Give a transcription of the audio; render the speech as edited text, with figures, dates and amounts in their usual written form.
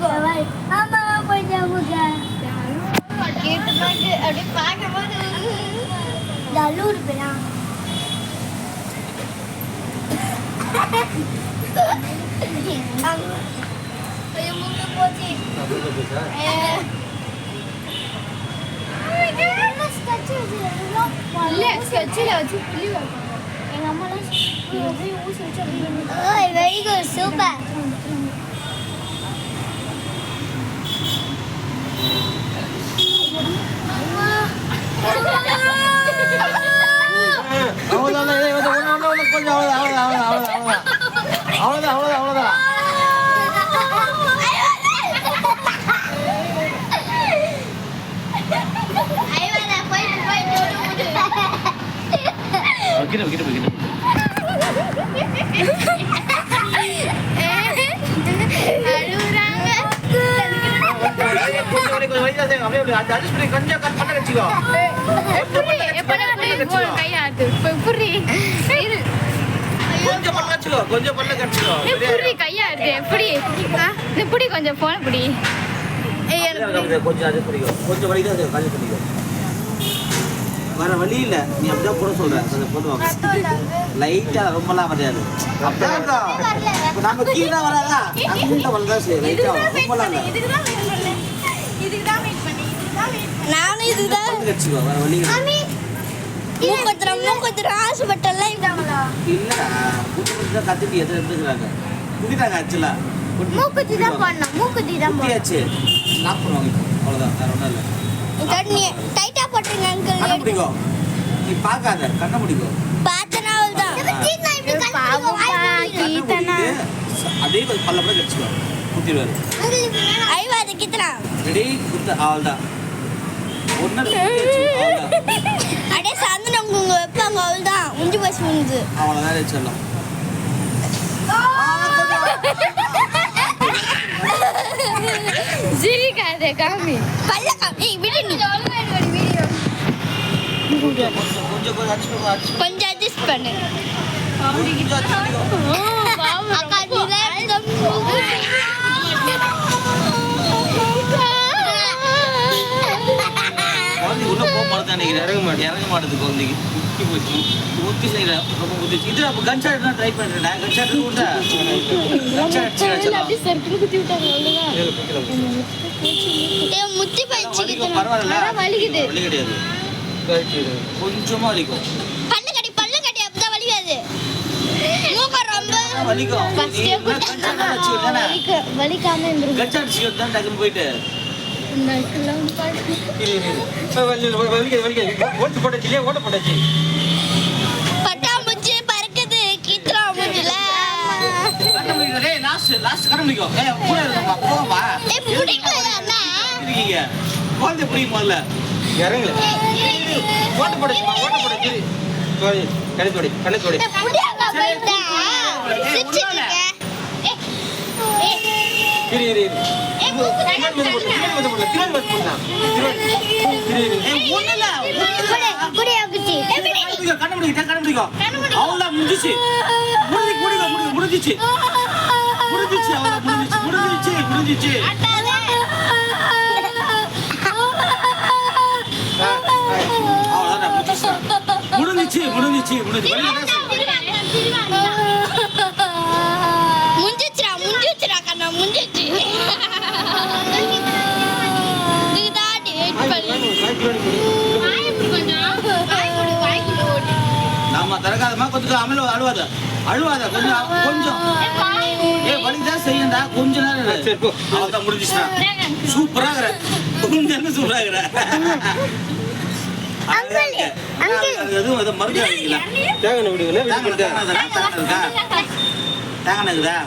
எடுத்துக்கோ ஆமா கொஞ்சம் கேட்டு பாட்டு அப்படி பார்க்கும்போது டல்லூர் பேரா வெரி குட் சூப்பர் அவ்வளோதான் கொஞ்சம் பண்ண கட்சிக்கோ கையா இருக்கு எப்படி கொஞ்சம் போன பிடி கொஞ்சம் அது பிடிக்கும் கொஞ்சம் வலிதான் அது காலி பண்ணிக்கோ வேற வழி இல்ல நீ அப்படிதான் போட சொல்ற கொஞ்சம் போடுவாங்க லைட்டா ரொம்பலாம் வராது அப்படிதான் நம்ம கீழே வராதா அங்க வந்தா சரி லைட்டா ரொம்பலாம் இல்ல இதுக்குதான் வெயிட் பண்ணி நானும் இதுதான் கட்சிக்கோ வேற வழி மூக்கத்திர ஆசைப்பட்டல இல்லடா புதுசா கத்திட்டு எதை எடுத்துக்கிறாங்க புதிதாங்க ஆச்சுல மூக்குத்தி தான் பண்ணணும் மூக்குத்தி தான் போயாச்சு லாக் பண்ணுவாங்க அவ்வளவுதான் வேற ஒண்ணும் இல்ல நீ டைட்டா போட்டுங்க அங்கிள் கண்ண முடிக்கோ நீ பார்க்காத கண்ண முடிக்கோ பார்த்தனா அவ்வளவுதான் பாவமா கீதனா அப்படியே பல்ல பல்ல கடிச்சுக்கோ குத்திடுவாரு ஐவா அது கித்தனா ரெடி குத்த அவ்வளவுதான் ஒண்ணு அடே சாந்து நம்ம வெப்பாங்க அவ்வளவுதான் உஞ்சி பஸ் முடிஞ்சு அவ்வளவுதான் சொல்லலாம் சிரிக்காதே காமி பல்ல காமி விடு நீ வீடியோ கொஞ்சம் அட்ஜஸ்ட் பண்ணு அக்கா உள்ள போக மாட்டேன் இறங்க மாட்டேது குழந்தைக்கு முக்கி போச்சு முக்கி செய்யற ரொம்ப முத்திச்சு இது அப்போ கன்சாட் தான் ட்ரை பண்ணுறேன் கன்சாட் உண்டா முத்தி போயிடுச்சு பரவாயில்ல வலிக்குது வலி கிடையாது கொஞ்சமா வலிக்கும் பல்லு கட்டி அப்பதான் வலிக்காது வலிக்கும் வலிக்காம கன்சாட் சிக்கல் தான் டக்குன்னு போயிட்டு பட்டாம்பூச்சி பறக்குது கீத்ரா மூஞ்சில லாஸ்ட் கர முடிக்கும் கூட இருக்கமா போவா புடிக்கல அண்ணா இருக்கீங்க கோல்ல புடி முதல்ல இறங்கல ஓட்ட போடுச்சு சரி கண்ணு தோடி புடிங்க போய்டா சிச்சிங்க இரு முடிஞ்சிச்சு முடிஞ்சிச்சுடா கண்ணா முடிஞ்சிச்சு நாம தரகாதமா கொஞ்சம் அமல அழுவாத கொஞ்சம் வலிதான் செய்யண்டா கொஞ்ச நேரம் அவதான் முடிஞ்சிச்சுடா சூப்பரா இருக்கிற என்ன சூப்பரா மருந்து தேங்காய்